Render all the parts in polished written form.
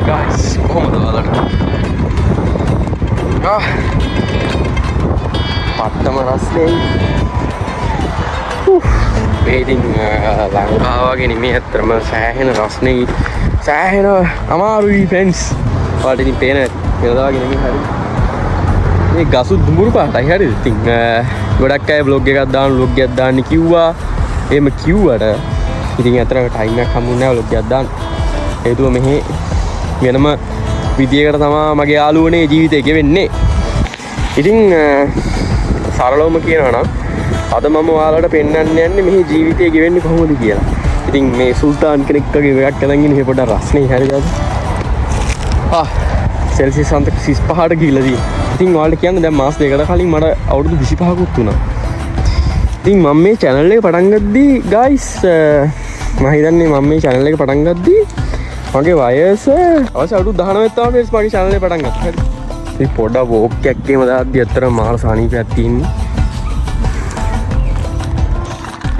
guys, කොහොමද ඔයාලට? පට්ටම රස්නේ. මේ ඉතින් ලංකාව වගේ නෙමෙයි අතරම සෑහෙන රස්නේ. සෑහෙන අමාරුයි friends. ඔයාලට ඉතින් පේන වෙනදා වගේ නෙමෙයි හරිද? මේ ගසු දුඹුරු පාටයි හරිද? ඉතින් ගොඩක් අය vlog එකක් දාන්න කිව්වා. එහෙම කිව්වට ඉතින් අතරම ටයිම් එකක් හම්බුනේ නැහැ vlog එකක් දාන්න. හේතුව මෙහි වෙනම විදියකට තමයි මගේ යාළුවනේ ජීවිතේ ගෙවෙන්නේ. ඉතින් සරලවම කියනවා නම් අද මම ඔයාලට පෙන්වන්න යන්නේ මෙහි ජීවිතේ ගෙවෙන්නේ කොහොමද කියලා. ඉතින් මේ සුල්තාන් කෙනෙක් වගේ එකක් අරන් ඉන්නේ මේ පොඩ රස්නේ හරියද? සෙල්සියස් අන්තක 35ට ගිහිල්ලා තියෙනවා. ඉතින් ඔයාලට කියන්නේ දැන් මාස දෙකකට කලින් මට අවුරුදු 25කුත් වුණා. ඉතින් මම මේ channel එක පටන් ගද්දී guys මම හිතන්නේ මම මේ channel එක පටන් ගද්දී මගේ වයස අවශ්‍ය අවුරුදු 19 තමයි මගේ channel එක පටන් ගත්තා. හරි. ඉතින් පොඩ්ඩක් වෝක් එකක් එහෙම දාද්දි අතර මාර සානීපයක් තියෙන්නේ.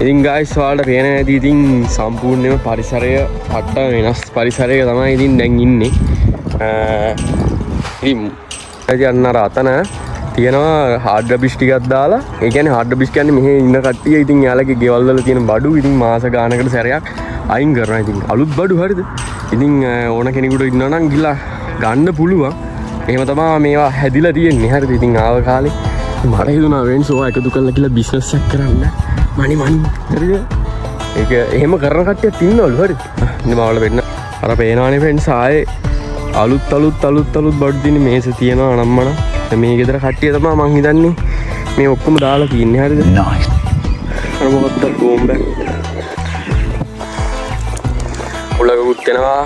ඉතින් guys ඔයාලට පේන ඇති ඉතින් සම්පූර්ණයෙන්ම පරිසරය පට්ට වෙනස් පරිසරයක තමයි ඉතින් දැන් ඉන්නේ. ඉතින් අන්න රතන තියෙනවා හાર્ඩ් ඩ්‍රයිව්ස් ටිකක් දාලා. ඒ කියන්නේ හાર્ඩ් ඩ්‍රයිව්ස් කියන්නේ මෙහි ඉන්න කට්ටිය ඉතින් යාළගේ ගෙවල් වල තියෙන බඩු ඉතින් මාස ගානකට සැරයක් අයින් කරනවා. ඉතින් අලුත් බඩු හරිද? ඉතින් ඕන කෙනෙකුට ඉන්නවා නම් ගිහලා ගන්න පුළුවන්. එහෙම තමයි මේවා හැදිලා තියෙන්නේ. හරිද? ඉතින් ආව කාලේ මට හිතුණා වෙන්ස් ඔයා එකතු කරලා කියලා බිස්නස් එකක් කරන්න. මනි හරිද? ඒක එහෙම කරන කට්ටියත් ඉන්නවලු. හරිද? ඉතින් මම වෙන්න අර පේනවනේ ෆ්‍රෙන්ඩ්ස් ආයේ අලුත් බඩු තියෙන මේස තියෙනවා නම්මන. මේ ගෙදර කට්ටිය තමයි මං හිතන්නේ මේ ඔක්කොම දාලා තියන්නේ. හරිද? නයිස්. අර මොකක්ද බෝම්බයක්. උලගුත් වෙනවා.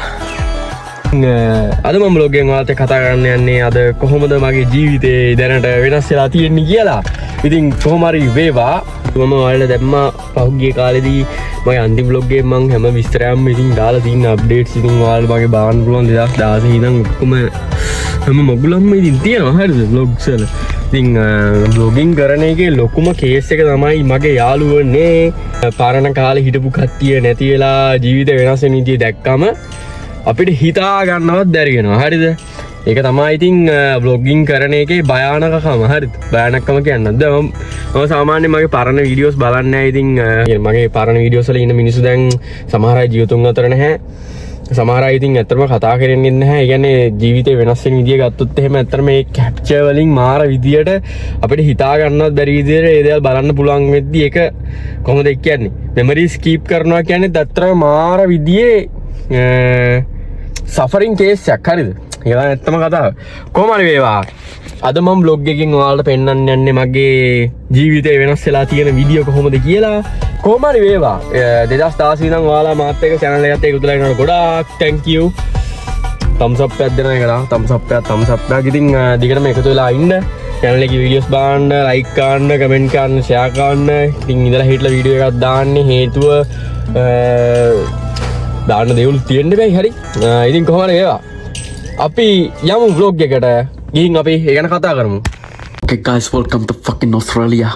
අද මම vlog එකෙන් ඔයාලට කතා කරන්න යන්නේ අද කොහොමද මගේ ජීවිතේ දැනට වෙනස් වෙලා තියෙන්නේ කියලා. ඉතින් කොහොම හරි වේවා. මම ඔයාලට දැම්මා පහුගිය කාලේදී මගේ අන්තිම vlog එකේ මම හැම විස්තරයක්ම ඉතින් දාලා තියෙන අප්ඩේට්ස් ඉතින් ඔයාලට මගේ බලන්න පුළුවන් 2016 ඉඳන් ඔක්කොම හැම මගුලම්ම ඉතින් තියෙනවා. හරිද? vlogs වල. ඉතින් vlogging කරන එකේ ලොකුම කේස් එක තමයි මගේ යාළුවනේ පරණ කාලේ හිටපු කට්ටිය නැති වෙලා ජීවිත වෙනස් වෙන විදිය දැක්කම අපිට හිතා ගන්නවත් බැරි වෙනවා. හරිද? ඒක තමයි ඉතින් vlogging කරන එකේ භයානකකම. හරිද? භයානකකම කියන්නේ නැද්ද? මම සාමාන්‍යයෙන් මගේ පරණ වීඩියෝස් බලන්නේ නැහැ. ඉතින් මගේ පරණ වීඩියෝස් වල ඉන්න මිනිස්සු දැන් සමහර අය ජීවිතුන් අතර නැහැ. සමහර අය ඉතින් ඇත්තටම කතා කරන්නේ නැහැ. ඒ කියන්නේ ජීවිතේ වෙනස් වෙන විදිය ගත්තොත් එහෙම ඇත්තටම මේ කැප්චර් වලින් මාර විදියට අපිට හිතා ගන්නවත් බැරි විදියට ඒ දේවල් බලන්න පුළුවන් වෙද්දි ඒක කොහොමද කියන්නේ? මෙමරිස් කීප් කරනවා කියන්නේ ඇත්තටම මාර විදියේ සෆරින් කේස් එකක්. හරිද? ඒක තමයි ඇත්තම කතාව. කොහොම හරි වේවා. අද මම vlog එකකින් ඔයාලට පෙන්වන්න යන්නේ මගේ ජීවිතේ වෙනස් වෙලා තියෙන විදිය කොහොමද කියලා. කොහොම හරි වේවා. 2016 ඉඳන් ඔයාලා මාත් එක්ක channel එකත් එක්ක උදලා ඉන්නකොට ගොඩාක් thank you. thumbs up එකක් දෙනවා කියලා. thumbs up එකක්. ඉතින් දිගටම එකතු වෙලා ඉන්න. channel එකේ videos බලන්න, like කරන්න, comment කරන්න, share කරන්න. ඉතින් ඉඳලා හිටලා වීඩියෝ එකක් දාන්නේ හේතුව දාන්න දේවල් තියෙන්න බෑ. හරි. ඉතින් කොහොම හරි වේවා. අපි යමු vlog එකට. ගිහින් අපි ඒ ගැන කතා කරමු. Okay guys, welcome to fucking Australia.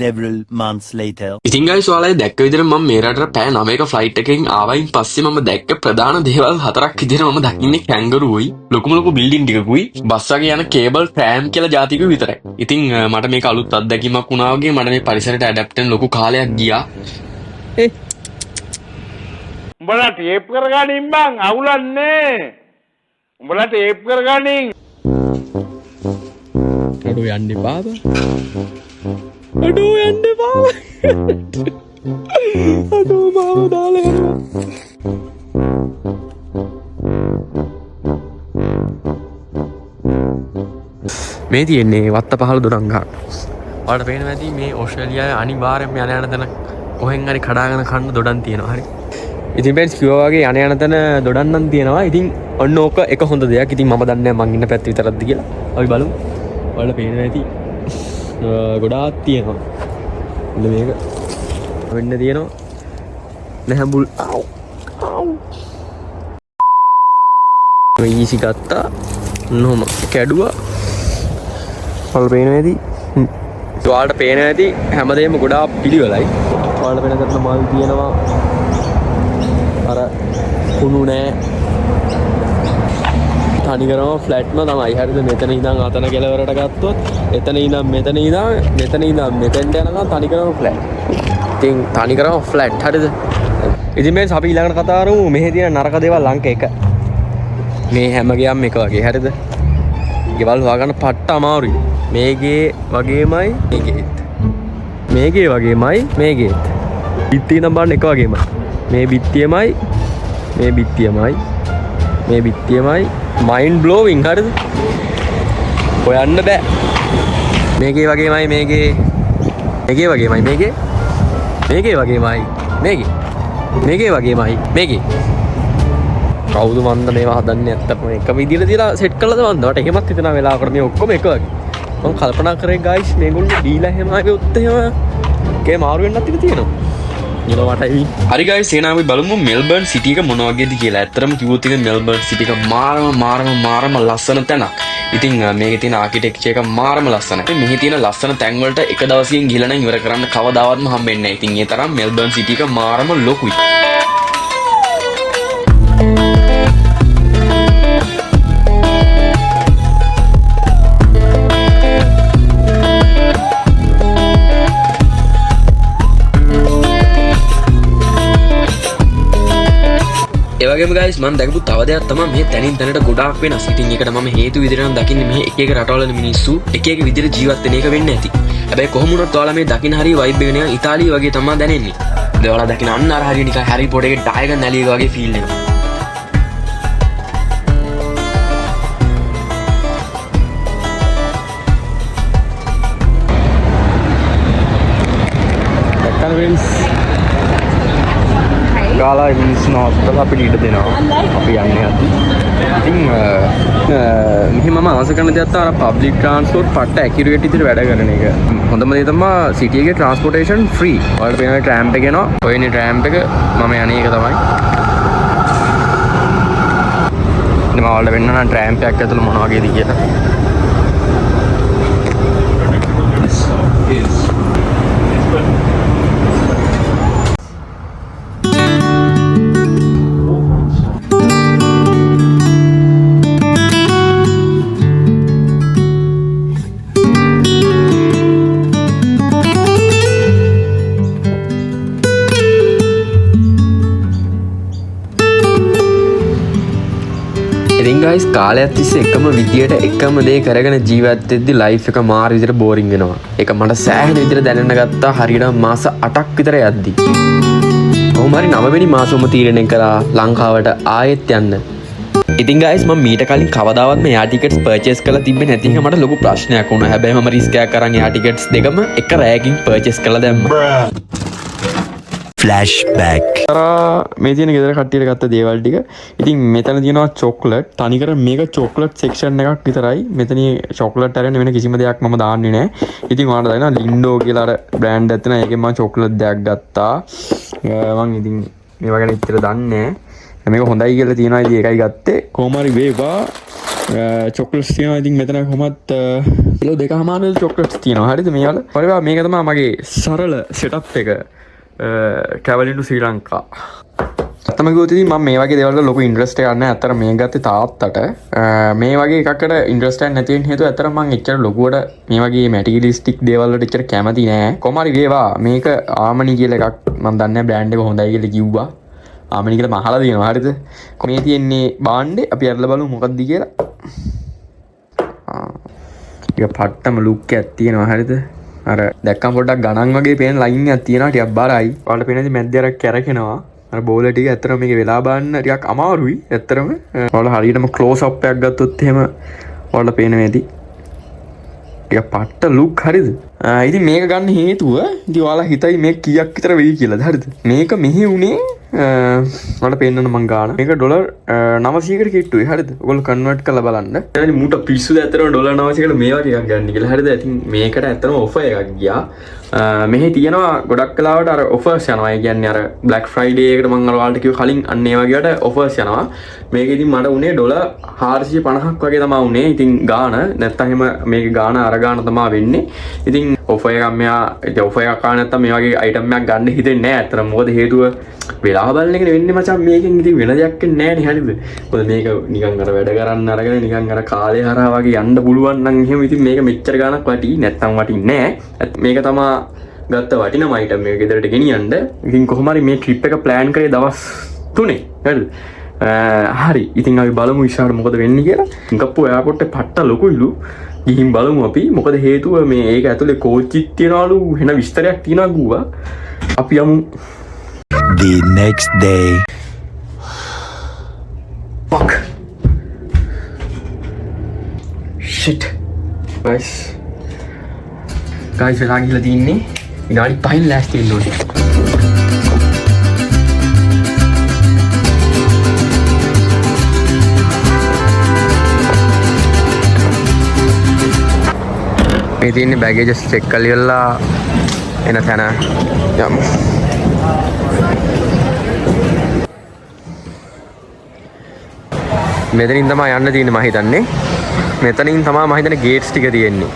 Several months later. ඉතින් ගයිස් ඔයාලා දැක්ක විදිහට මම මේ රටට පැය 9ක ෆ්ලයිට් එකකින් ආවයින් පස්සේ මම දැක්ක ප්‍රධාන දේවල් හතරක් විදිහට මම දකින්නේ කැංගරුයි ලොකුම ලොකු බිල්ඩින් ටිකකුයි බස් වගේ යන කේබල් ට්‍රෑම් කියලා જાතිකුයි විතරයි. ඉතින් මට මේක අලුත් අත්දැකීමක් වුණා වගේ මට මේ පරිසරයට ඇඩැප්ට් වෙන්න ලොකු කාලයක් ගියා. උඹලා ටේප් කරගනින් බං අවුලන්නේ. උඹලා ටේප් කරගනින්. අඩෝ යන්න එපා බං. අඩෝ යන්න එපා. අඩෝ මාව දාලා යනවා. මේ තියෙන්නේ වත්ත පහළ දොඩංගක්. ඔයාලට පේනවා ඇති මේ ඕස්ට්‍රේලියාවේ අනිවාර්යයෙන්ම යන යන තැන කොහෙන් හරි කඩාගෙන කන්න දොඩම් තියෙනවා. හරි. ඉතින් බෙන්ස් කිව්වා වගේ යන යන තැන දොඩම් නම් තියෙනවා. ඉතින් ඔන්න ඕක එක හොඳ දෙයක්. ඉතින් මම දන්නේ නැහැ මං ඉන්න පැත්ත විතරක්ද කියලා. අපි බලමු. ඔයාලට පේනවා ඇති ගොඩාක් තියෙනවා. ඉන්න මේක වෙන්න තියෙනවා. නැහැඹුල් ඊසි ගත්තා. නොම කැඩුවා. ඔයාලට පේනවා ඇති. ඔයාලට පේනවා ඇති හැමදේම ගොඩාක් පිළිවෙලයි. ඔයාලට වෙන කරන මල් තියෙනවා. අර කුණු නෑ. තනිකරම ෆ්ලැට්ම තමයි. හරිද? මෙතන ඉඳන් අතන කෙලවරට ගත්තොත් එතන ඉඳන් මෙතන ඉඳන් මෙතෙන්ට යනකම් තනිකරම ෆ්ලැට්. ඉතින් තනිකරම ෆ්ලැට්. හරිද? ඉතින් මේ අපි ඊළඟට කතා කරමු මෙහි තියෙන නරක දේවල් අංක 1. මේ හැම ගේම එක වගේ. හරිද? ගෙවල් හොයාගන්න පට්ට අමාරුයි. මේගේ වගේමයි මේකෙත්. මේගේ වගේමයි මේකෙත්. බිත්තිය නම් බලන්න එක වගේමයි. මේ බිත්තියමයි මේ බිත්තියමයි මේ බිත්තියමයි මයින්ඩ් බ්ලෝවින්. හරිද? හොයන්න බෑ. මේකේ වගේමයි මේකේ වගේමයි මේකේ වගේමයි මේකේ වගේමයි මේකේ. කවුද මන්ද මේවා හදන්නේ? ඇත්තටම එක විදිහට තියලා සෙට් කළාද මන්ද? මට එහෙමත් හිතෙනවා වෙලාවකට මේ ඔක්කොම එක වගේ. මම කල්පනා කරේ ගයිස් මේගොල්ලෝ දීලා එහෙම ආවෙත් එහෙම කේ මාරු වෙන්නත් ඉතින් තියෙනවා. හරි ගයිස් එහෙනම් අපි බලමු මෙල්බර්න් සිටි එක මොන වගේද කියලා. ඇත්තටම කිව්වොත් ඉතින් මෙල්බර්න් සිටි එක මාරම ලස්සන තැනක්. ඉතින් මේකේ තියෙන ආකිටෙක්චර් එක මාරම ලස්සනයි. මෙහි තියෙන ලස්සන තැන් වලට එක දවසකින් ගිහලා නම් ඉවර කරන්න කවදාවත්ම හම්බෙන්නේ නැහැ. ඉතින් ඒ තරම් මෙල්බර්න් සිටි එක මාරම ලොකුයි. ඒවගේම ගයිස් මම දැකපු තව දෙයක් තමයි මේ තැනින් තැනට ගොඩාක් වෙනස්. ඉතින් ඒකට මම හේතු විදිහට නම් දකින්නේ මේ එක එක රටවල මිනිස්සු එක එක විදිහට ජීවත් වෙන එක වෙන්න ඇති. හැබැයි කොහොම වුණත් ඔයාලා මේ දකින්න හරිය වයිබ් එක නිකන් ඉතාලිය වගේ තමයි දැනෙන්නේ. ඒ ඔයාලා දකින්න අන්න අර හරිය නිකන් හැරි පොටර් එකේ ඩයගන් නැලිය වගේ ෆීල් එනවා. දැක්කම වෙන්ස් ගාලා මිනිස් නෝස්තල අපිට ඉඩ දෙනවා. අපි යන්නේ ඇති. ඉතින් මෙහි මම ආස කරන දෙයක් තමයි අර පබ්ලික් ට්‍රාන්ස්පෝර්ට් පට්ට ඇකියුරේට් විදිහට වැඩ කරන එක. හොඳම දේ තමයි සිටි එකේ ට්‍රාන්ස්පෝර්ටේෂන් ෆ්‍රී. ඔයාලට පේන ට්‍රෑම්ප් එක එනවා. ඔයනේ ට්‍රෑම්ප් එක මම යන්නේ ඒක තමයි. ඉතින් මම ඔයාලට වෙන්න නම් ට්‍රෑම්ප් එකක් ඇතුළේ මොන වගේද කියලා. ඉතින් ගයිස් කාලයක් තිස්සේ එකම විදියට එකම දේ කරගෙන ජීවත් වෙද්දි ලයිෆ් එක මාර විදියට බෝරින් වෙනවා. ඒක මට සෑහෙන විදියට දැනෙන්න ගත්තා හරියට මාස 8ක් විතර යද්දි. කොහොම හරි 9 වෙනි මාසෙම තීරණය කළා ලංකාවට ආයෙත් යන්න. ඉතින් ගයිස් මම මීට කලින් කවදාවත් මේ එයා ටිකට්ස් පර්චේස් කරලා තිබ්බේ නැති එක මට ලොකු ප්‍රශ්නයක් වුණා. හැබැයි මම රිස්ක් එකක් අරන් එයා ටිකට්ස් දෙකම එක රැයකින් පර්චේස් කරලා දැම්මා. Flashback. මේ තියෙන ගෙදර කට්ටියට ගත්ත දේවල් ටික. ඉතින් මෙතන තියෙනවා චොක්ලට්. තනිකර මේක චොක්ලට් සෙක්ෂන් එකක් විතරයි. මෙතන චොක්ලට් අරගෙන වෙන කිසිම දෙයක් මම දාන්නේ නැහැ. ඉතින් ඔයාලට දන්නවා ලින්ඩෝ කියලා අර බ්‍රෑන්ඩ් එකක් තියෙනවා. ඒකෙන් මම චොක්ලට් දෙයක් ගත්තා. මම ඉතින් මේවා ගැන ඉතින් දන්නේ නැහැ. මේක හොඳයි කියලා තියෙනවා. ඉතින් ඒකයි ගත්තේ. කොහොම හරි වේවා. චොක්ලට්ස් තියෙනවා. ඉතින් මෙතන කොහොමත් කිලෝ 2.5 චොක්ලට්ස් තියෙනවා. හරිද මේ වල? පරිවා මේක තමයි මගේ සරල සෙටප් එක. traveling to Sri Lanka. ඇත්තම කිව්වොත් ඉතින් මම මේ වගේ දේවල් වල ලොකු ඉන්ට්‍රස්ට් එකක් නැහැ. අතර මේ ගත්තේ තාත්තට. මේ වගේ එකකට ඉන්ට්‍රස්ට් එකක් නැති වෙන හේතුව අතර මම එච්චර ලොකුවට මේ වගේ මැටීරියලිස්ටික් දේවල් වලට එච්චර කැමති නෑ. කොහොම හරි වේවා. මේක ආමනි කියලා එකක් මම දන්නේ නැහැ බ්‍රෑන්ඩ් එක හොඳයි කියලා කිව්වා. ආමනි කියලා මහලා දෙනවා. හරිද? මේ තියෙන්නේ බාණ්ඩේ. අපි අරලා බලමු මොකක්ද කියලා. ඒක පට්ටම ලුක් එකක් තියෙනවා. හරිද? අර දැක්කම පොඩ්ඩක් ගණන් වගේ පේන ලයින් එකක් තියෙනවා. ටිකක් බරයි. ඔයාලට පේනද මැද්දේ අර කැරකෙනවා. අර බෝල ටික ඇත්තටම මේක වෙලා බලන්න ටිකක් අමාරුයි. ඇත්තටම ඔයාලා හරියටම ක්ලෝස් අප් එකක් ගත්තොත් එහෙම ඔයාලට පේන මේටි. ටිකක් පට්ට ලුක් හරිද? ඉතින් මේක ගන්න හේතුව ඉතින් ඔයාලා හිතයි මේක කීයක් විතර වෙයි කියලාද? හරිද? මේක මෙහි උනේ මට පේන්නන්න මං ගාන. මේක ඩොලර් 900කට කිට්ටුයි. හරිද? ඔයගොල්ලෝ කන්වර්ට් කරලා බලන්න. එතන මූට පිස්සුද ඇත්තටම ඩොලර් 900කට මේ වගේ එකක් ගන්න කියලා. හරිද? ඉතින් මේකට ඇත්තටම ඔෆර් එකක් ගියා. මෙහි තියෙනවා ගොඩක් කලාවට අර ඔෆර්ස් යනවා. ඒ කියන්නේ අර Black Friday එකට මම අර ඔයාලට කිව්ව කලින් අන්න ඒ වගේට ඔෆර්ස් යනවා. මේක ඉතින් මට උනේ ඩොලර් 450ක් වගේ තමයි උනේ. ඉතින් ගාන නැත්තම් එහෙම මේක ගාන අර ගාන තමයි වෙන්නේ. ඉතින් ඔෆර් එකක් මෙයා ඉතින් ඔෆර් එකක් ආව නැත්තම් මේ වගේ අයිටම් එකක් ගන්න හිතෙන්නේ නැහැ. ඇත්තටම මොකද හේතුව වෙලා බලන එකනේ වෙන්නේ මචං. මේකෙන් ඉතින් වෙන දෙයක් වෙන්නේ නැහැ නේ. හරිද? මොකද මේක නිකන් අර වැඩ කරන්න අරගෙන නිකන් අර කාලේ හරහා වගේ යන්න පුළුවන් නම් එහෙම ඉතින් මේක මෙච්චර ගාණක් වටි නැත්තම් වටින්නේ නැහැ. මේක තමයි ගත්ත වටිනම අයිටම් මේක ගෙදරට ගෙනියන්න. ඉතින් කොහොම හරි මේ ට්‍රිප් එක ප්ලෑන් කරේ දවස් 3. හරිද? හරි. ඉතින් අපි බලමු ඉස්සරහට මොකද වෙන්නේ කියලා. සිංගප්පූර් එයාපෝට් එක පට්ට ලොකුයිලු. ගිහින් බලමු අපි. මොකද හේතුව මේ ඒක ඇතුලේ කෝච්චිත් තියනවලු. වෙන විස්තරයක් තියනවා ගුවා. අපි යමු. The next day. Fuck. Shit. Guys වෙලා ගිහලා තින්නේ විනාඩි 5න් ලෑස්ති වෙන්න ඕනේ. මේ තියෙන්නේ බෑගේජස් චෙක් කරලා එන තැන යමු. මෙතනින් තමයි යන්න තියෙන්නේ මම හිතන්නේ. මෙතනින් තමයි මම හිතන්නේ ගේට්ස් ටික තියෙන්නේ.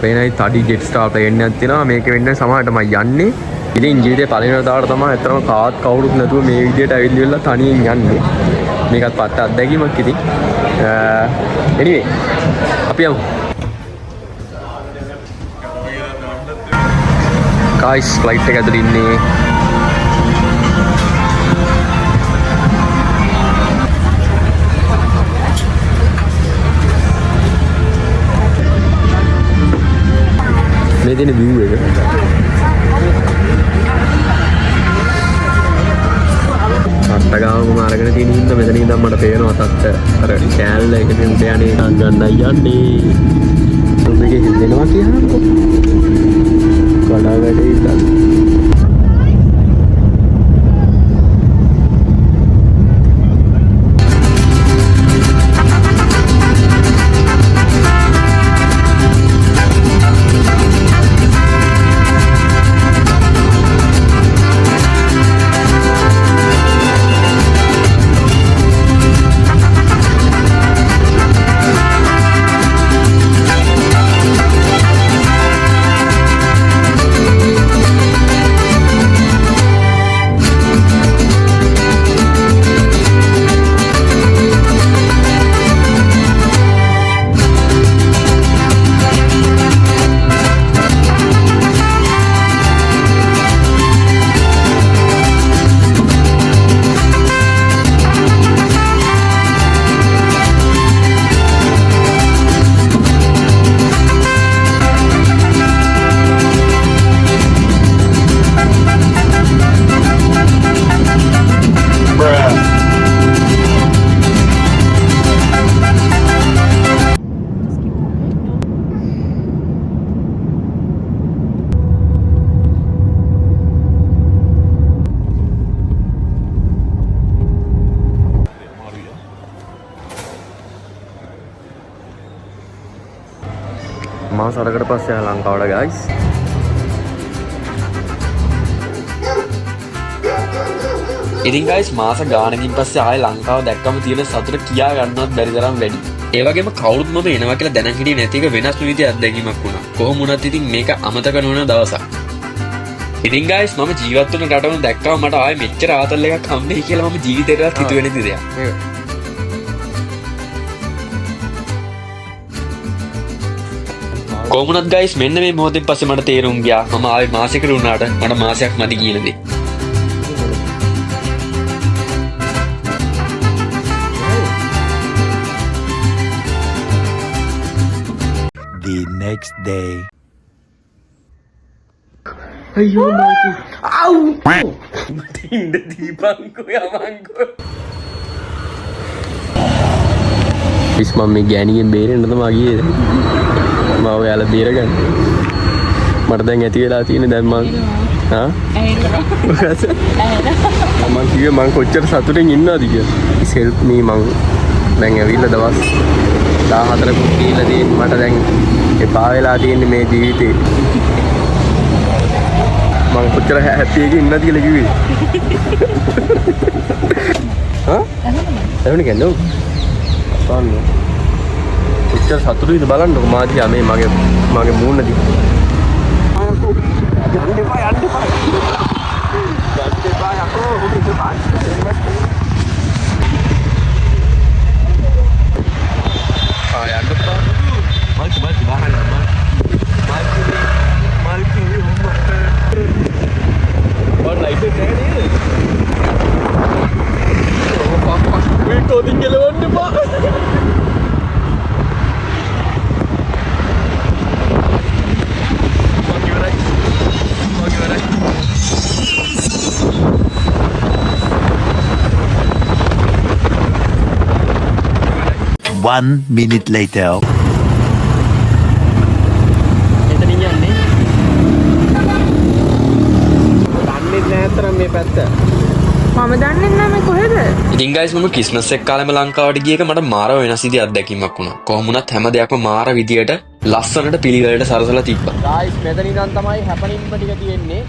පේනයි තඩි ජෙට් ස්ටාර් ප්ලේන් එකක් තියෙනවා. මේක වෙන්නේ සමහරට මම යන්නේ. ඉතින් ජීවිතේ පළවෙනි වතාවට තමයි අතරම කාත් කවුරුත් නැතුව මේ විදියට ඇවිල්ලා තනියෙන් යන්නේ. මේකත් පත්ත අත්දැකීමක් ඉතින්. anyway අපි යමු. guys flight එක ඇතුළේ ඉන්නේ මේ තියෙන view එක. අත්තගාවම අරගෙන තියෙන හින්දා මෙතන ඉඳන් මට පේනවා තත්ත අර කෑල්ල එකකින් උඩ යන්නේ ගන්නයි යන්නේ. මේකේ හින්දෙනවා කියනකො. කඩා වැඩේ ඉතින්. මාස 8කට පස්සේ ආ ලංකාවට guys. ඉතින් guys මාස ගානකින් පස්සේ ආයේ ලංකාව දැක්කම තියෙන සතුට කියා ගන්නවත් බැරි තරම් වැඩි. ඒ වගේම කවුරුත් මම එනවා කියලා දැන හිටියේ නැති එක වෙනස් විදිහේ අත්දැකීමක් වුණා. කොහොම වුණත් ඉතින් මේක අමතක නොවන දවසක්. ඉතින් guys මම ජීවත් වෙන රටවල දැක්කම මට ආයේ මෙච්චර ආතල් එකක් හම්බෙයි කියලා මම ජීවිතේටවත් හිතුවේ නැති දෙයක්. කොහොමුණත් guys මෙන්න මේ මොහොතෙන් පස්සේ මට තේරුම් ගියා මම ආවේ මාසෙකට වුණාට මට මාසයක් මදි කියන දේ. The next day. අයියෝ මාකි ආව් මට ඉන්න දීපංකෝ යමංකෝ ඉස් මම මේ ගෑණියෙන් බේරෙන්න තමයි ගියේ මම ඔයාලා බේරගන්න මට දැන් ඇති වෙලා තියෙන්නේ දැන් මං මං කිව්වේ මං කොච්චර සතුටින් ඉන්නවද කියලා සෙල්ෆ් මේ මං දැන් ඇවිල්ලා දවස් 14ක් ගිහිල්ලා තියෙන මට දැන් එපා වෙලා තියෙන්නේ මේ ජීවිතේ මං කොච්චර හැපි එකකින් ඉන්නද කියලා කිව්වේ එවුනේ කියන්නේ බලන්න කොච්චර සතුටුයිද බලන්නකො මාදියා මේ මගේ මූණ දිහා යන්න එපා යකෝ One minute later. එතනින් යන්නේ දන්නේ නැතරම් මේ පැත්ත මම දන්නේ නැහැ මේ කොහෙද? ඉතින් guys මම ක්‍රිස්මස් එක කාලෙම ලංකාවට ගිය එක මට මාර වෙනස් විදිහේ අත්දැකීමක් වුණා. කොහොම වුණත් හැම දෙයක්ම මාර විදියට ලස්සනට පිළිවෙලට සරසලා තිබ්බා. ගායිස් මෙතන ඉඳන් තමයි හැපනින්ම ටික තියෙන්නේ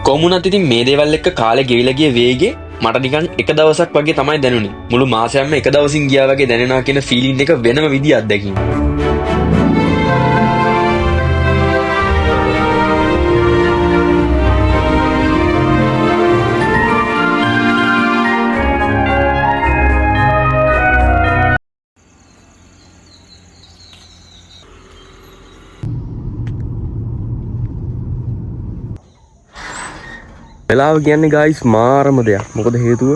කොමුණත් ඉතින් මේ දේවල් එක්ක කාලේ ගෙවිලා ගිය වේගේ මට නිකන් එක දවසක් වගේ තමයි දැනුනේ. මුළු මාසයක්ම එක දවසින් ගියා වගේ දැනෙනවා කියන ෆීලිං එක වෙනම විදිහක් අත්දැකීම. වෙලාව කියන්නේ ගයිස් මාරම දෙයක්. මොකද හේතුව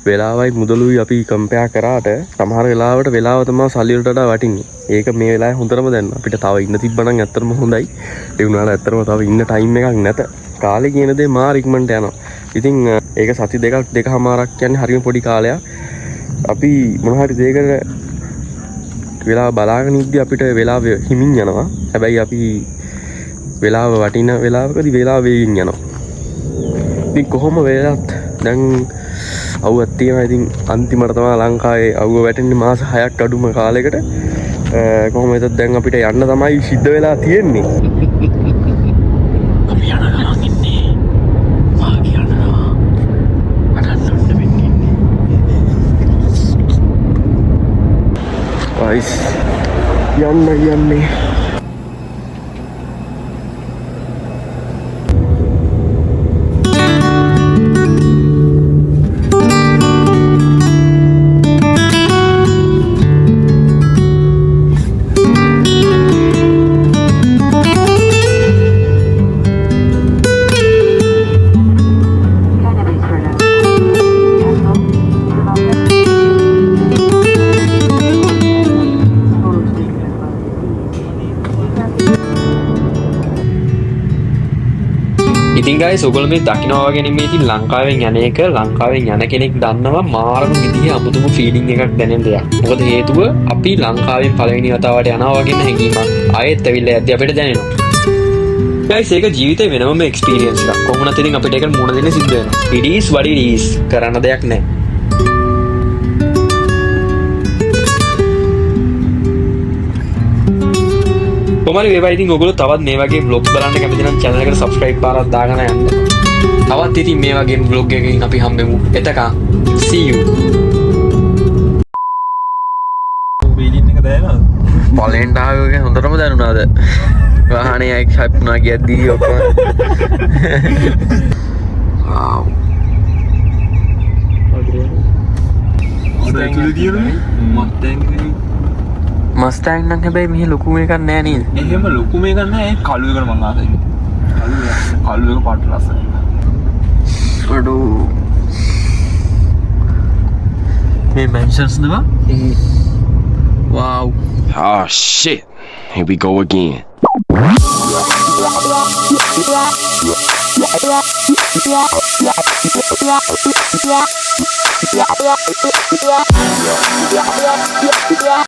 වෙලාවයි මුදලුයි අපි කම්පෙයාර් කරාට සමහර වෙලාවට වෙලාව තමයි සල්ලි වලට වඩා වටින්නේ. ඒක මේ වෙලාවේ හොඳටම දැන් අපිට තව ඉන්න තිබ්බනම් ඇත්තටම හොඳයි. ඒ වුණාට ඇත්තටම තව ඉන්න ටයිම් එකක් නැත. කාලේ කියන දේ මාර ඉක්මනට යනවා. ඉතින් ඒක සති දෙකමාරක් කියන්නේ හරිම පොඩි කාලයක්. අපි මොන හරි දෙයකට වෙලාව බලාගෙන ඉද්දි අපිට වෙලාව හිමින් යනවා. හැබැයි අපි වෙලාව වටින වෙලාවකදී වෙලාව වේගින් යනවා. ඉතින් කොහොම වෙලත් දැන් අවුවක් තියෙනවා. ඉතින් අන්තිමට තමයි ලංකාවේ අවුව වැටෙන්නේ මාස 6ක් අඩුම කාලයකට. කොහොම වෙතත් දැන් අපිට යන්න තමයි සිද්ධ වෙලා තියෙන්නේ. අපි යන ගමන් ඉන්නේ. මා කියනවා. අරන්න වෙන්නේ. ගයිස් යන්නේ ඉතින් guys ඔයගොල්ලෝ මේ දකින්නවා වගේ නෙමෙයි ඉතින් ලංකාවෙන් යන එක ලංකාවෙන් යන කෙනෙක් දන්නවා මාරම විදිහේ අමුතුම ෆීලිං එකක් දැනෙන දෙයක්. මොකද හේතුව අපි ලංකාවෙන් පළවෙනි වතාවට යනවා වගේම හැඟීමක් ආයෙත් ඇවිල්ලා යද්දි අපිට දැනෙනවා. guys ඒක ජීවිතේ වෙනම එක්ස්පීරියන්ස් එකක්. කොහොමද ඉතින් අපිට ඒක මුණ දෙන්න සිද්ධ වෙනවා. it is what it is කරන්න දෙයක් නැහැ. කොහමරි වේවා ඉතින් ඔයගොල්ලෝ තවත් මේ වගේ vlog බලන්න කැමති නම් channel එකට subscribe පාරක් දාගෙන යන්න. තවත් ඉතින් මේ වගේ vlog එකකින් අපි හම්බෙමු. එතකන් see you. බීලින් එක දැනනවද? පලෙන්ට ආවක හොඳටම දැනුනාද වාහනේ අයික් ශප්නා කියද්දී ඔක්කොම wow මස්ටෑන් නම් හැබැයි මෙහි ලොකු එකක් නෑ නේද? එහෙම ලොකු මේක නෑ. ඒ කළු එකට මං ආසයි. කළු එක පාට ලස්සනයි. අඩෝ මේ මෙන්ෂන්ස් නවා wow Oh shit. Here we go again.